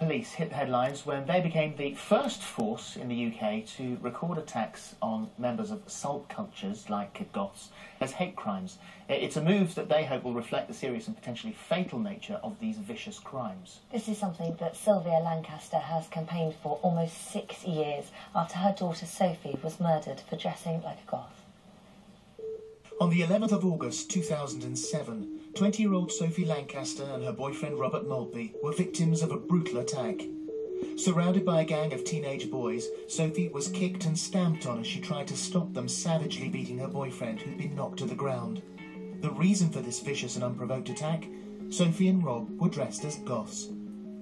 police hit the headlines when they became the first force in the UK to record attacks on members of subcultures like goths as hate crimes. It's a move that they hope will reflect the serious and potentially fatal nature of these vicious crimes. This is something that Sophie Lancaster has campaigned for almost 6 years after her daughter Sophie was murdered for dressing like a goth. On the 11th of August 2007, 20-year-old Sophie Lancaster and her boyfriend Robert Maltby were victims of a brutal attack. Surrounded by a gang of teenage boys, Sophie was kicked and stamped on as she tried to stop them savagely beating her boyfriend, who'd been knocked to the ground. The reason for this vicious and unprovoked attack? Sophie and Rob were dressed as goths.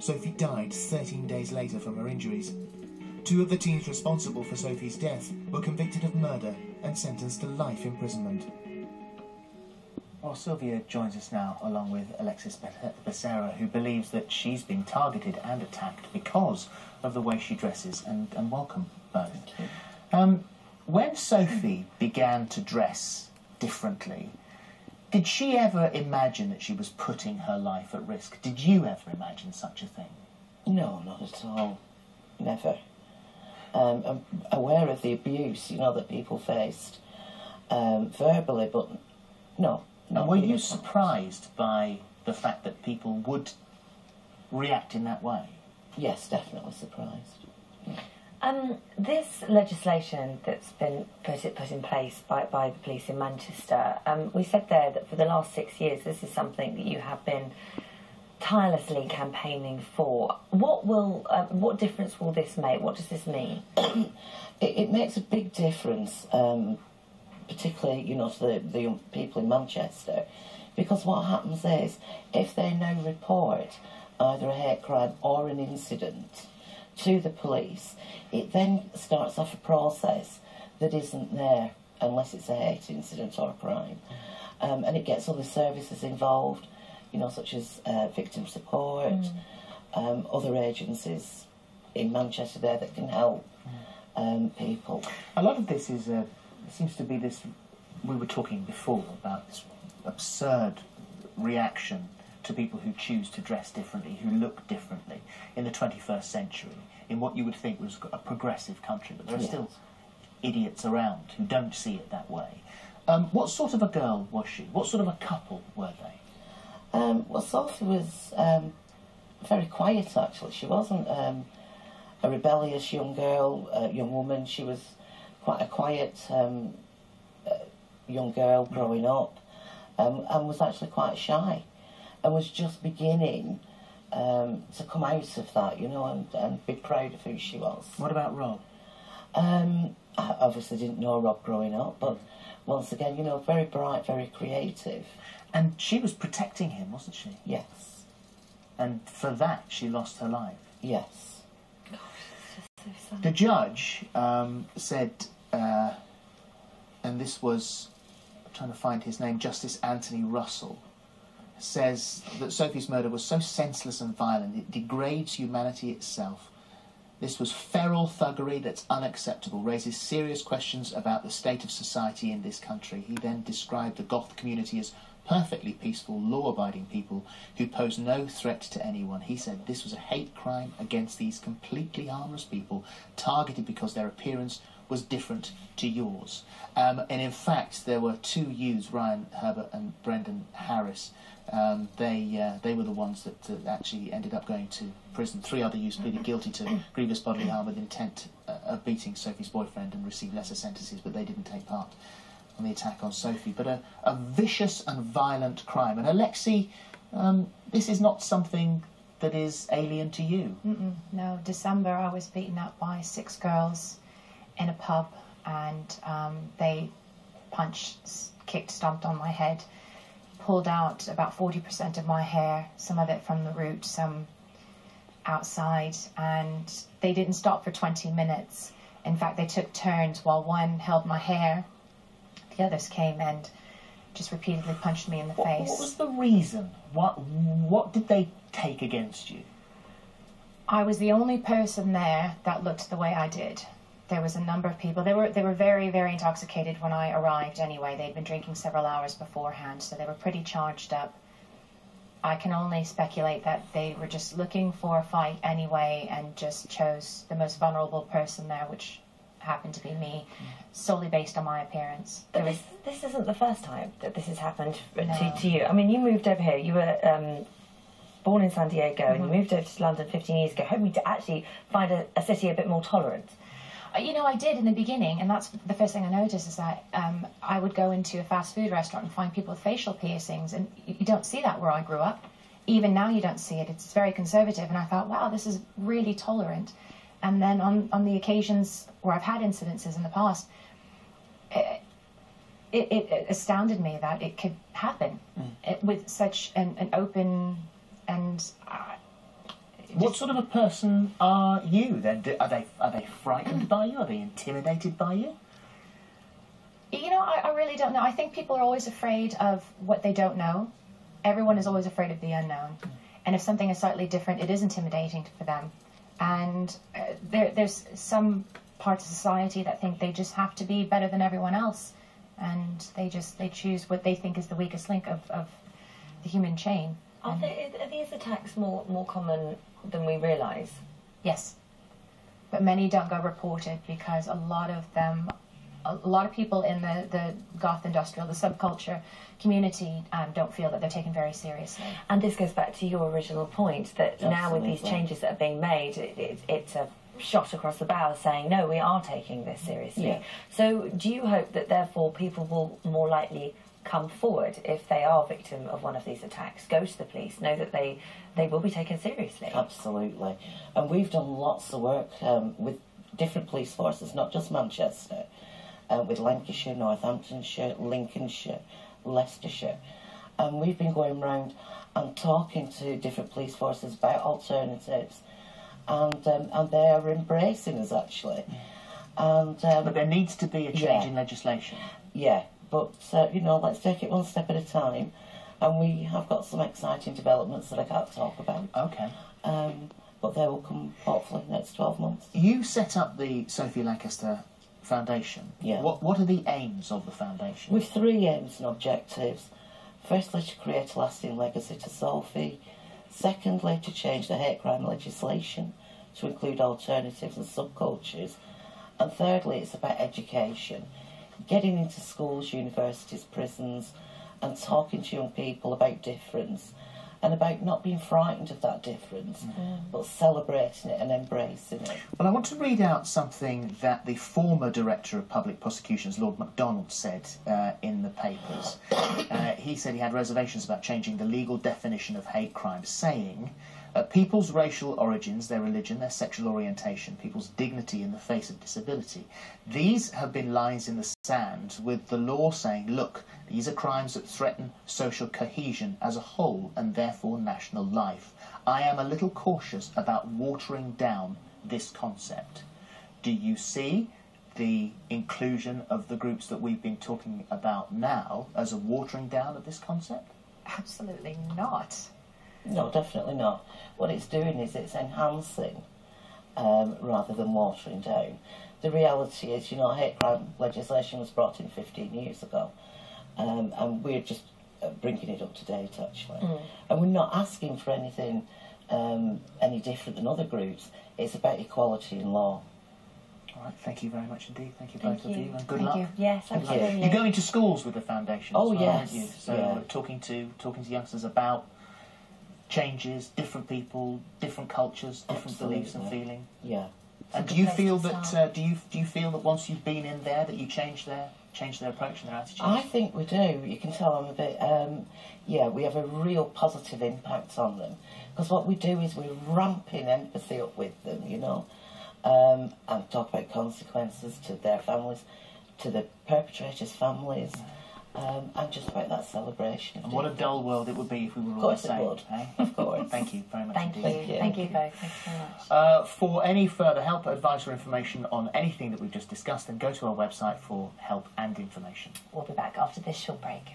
Sophie died 13 days later from her injuries. 2 of the teens responsible for Sophie's death were convicted of murder and sentenced to life imprisonment. Well, Sylvia joins us now along with Alexis Becerra, who believes that she's been targeted and attacked because of the way she dresses, and welcome both. When Sophie began to dress differently, did she ever imagine that she was putting her life at risk? Did you ever imagine such a thing? No, not at all. Never. I'm aware of the abuse, you know, that people faced verbally, but no. And were you surprised by the fact that people would react in that way? Yes, definitely surprised. Yeah. This legislation that's been put in place by the police in Manchester, we said there that for the last 6 years this is something that you have been tirelessly campaigning for. What difference will this make? What does this mean? It makes a big difference, particularly, you know, to the young people in Manchester, because what happens is, if they now report either a hate crime or an incident to the police, it then starts off a process that isn't there unless it's a hate incident or a crime. And it gets other services involved, you know, such as victim support, other agencies in Manchester there that can help people. A lot of this is, seems to be this, we were talking before about this absurd reaction to people who choose to dress differently, who look differently in the 21st century, in what you would think was a progressive country, but there are still idiots around who don't see it that way. What sort of a girl was she? What sort of a couple were they? Well, Sophie was very quiet, actually. She wasn't a rebellious young girl, young woman. She was quite a quiet young girl growing up, and was actually quite shy, and was just beginning to come out of that, you know, and be proud of who she was. What about Rob? I obviously didn't know Rob growing up, but once again, you know, very bright, very creative. And she was protecting him, wasn't she? Yes. And for that, she lost her life? Yes. The judge said, and this was, I'm trying to find his name, Justice Anthony Russell, says that Sophie's murder was so senseless and violent, it degrades humanity itself. This was feral thuggery that's unacceptable, raises serious questions about the state of society in this country. He then described the goth community as perfectly peaceful, law-abiding people who pose no threat to anyone. He said this was a hate crime against these completely harmless people, targeted because their appearance was different to yours. And in fact, there were 2 youths, Ryan Herbert and Brendan Harris. They were the ones that actually ended up going to prison. 3 other youths pleaded guilty to grievous bodily harm with intent of beating Sophie's boyfriend and received lesser sentences, but they didn't take part on the attack on Sophie. But a vicious and violent crime. And Alexi, this is not something that is alien to you. No, December I was beaten up by 6 girls in a pub, and they punched, kicked, stomped on my head, pulled out about 40% of my hair, some of it from the root, some outside, and they didn't stop for 20 minutes. In fact, they took turns while one held my hair, the others came and just repeatedly punched me in the face. What was the reason? What did they take against you? I was the only person there that looked the way I did. There was a number of people. They were very, very intoxicated when I arrived anyway. They'd been drinking several hours beforehand, so they were pretty charged up. I can only speculate that they were just looking for a fight anyway and just chose the most vulnerable person there, which happened to be me, solely based on my appearance. But this isn't the first time that this has happened No. to you. I mean, you moved over here. You were born in San Diego, and you moved over to London 15 years ago, hoping to actually find a city a bit more tolerant. You know, I did in the beginning, and that's the first thing I noticed, is that I would go into a fast food restaurant and find people with facial piercings, and you don't see that where I grew up. Even now you don't see it. It's very conservative, and I thought, wow, this is really tolerant. And then on the occasions where I've had incidences in the past, it astounded me that it could happen with such an open and... What sort of a person are you then? Are they frightened by you? Are they intimidated by you? You know, I really don't know. I think people are always afraid of what they don't know. Everyone is always afraid of the unknown. And if something is slightly different, it is intimidating for them. And there's some parts of society that think they just have to be better than everyone else. And they choose what they think is the weakest link of the human chain. Are these attacks more common than we realise? Yes. But many don't go reported because a lot of people in the goth industrial, the subculture community, don't feel that they're taken very seriously. And this goes back to your original point, that now with these Absolutely. changes that are being made, it's a shot across the bow saying, no, we are taking this seriously. Yeah. So do you hope that therefore people will more likely come forward if they are victim of one of these attacks, go to the police, know that they will be taken seriously? Absolutely. And we've done lots of work with different police forces, not just Manchester, with Lancashire, Northamptonshire, Lincolnshire, Leicestershire. And we've been going round and talking to different police forces about alternatives, and they are embracing us, actually. And But there needs to be a change in legislation. yeah, but you know, let's take it one step at a time. And we have got some exciting developments that I can't talk about. Okay. But they will come hopefully next 12 months. You set up the Sophie Lancaster Foundation. Yeah. What are the aims of the foundation? With 3 aims and objectives. Firstly, to create a lasting legacy to Sophie. Secondly, to change the hate crime legislation to include alternatives and subcultures. And thirdly, it's about education. Getting into schools, universities, prisons, and talking to young people about difference, and about not being frightened of that difference, but celebrating it and embracing it. Well, I want to read out something that the former Director of Public Prosecutions, Lord MacDonald, said in the papers. He said he had reservations about changing the legal definition of hate crime, saying, people's racial origins, their religion, their sexual orientation, people's dignity in the face of disability. These have been lines in the sand, with the law saying, look, these are crimes that threaten social cohesion as a whole and therefore national life. I am a little cautious about watering down this concept. Do you see the inclusion of the groups that we've been talking about now as a watering down of this concept? Absolutely not. No, definitely not. What it's doing is it's enhancing rather than watering down. The reality is, you know, hate crime legislation was brought in 15 years ago, and we're just bringing it up to date, actually. And we're not asking for anything any different than other groups. It's about equality in law. All right, thank you very much indeed. Thank you both of you, and good Thank luck. you. Yes, Thank you. absolutely. You're going to schools with the foundation. Oh, as well, yes, aren't you? So yeah. we're talking to youngsters about changes, different people, different cultures, different beliefs and Absolutely. feeling. Yeah. And It's a do you good feel place to that start. do you feel that once you've been in there that you change their approach and their attitudes? I think we do. You can tell I'm a bit, we have a real positive impact on them. Because what we do is we're ramping empathy up with them, you know, and talk about consequences to their families, to the perpetrators' families, and just about that celebration. And what a dull world it would be if we were Of all the course it same. would. Eh? Of course. Thank you very much Thank you. indeed. Thank you both. Thanks very much. For any further help, advice or information on anything that we've just discussed, then go to our website for help and information. We'll be back after this short break.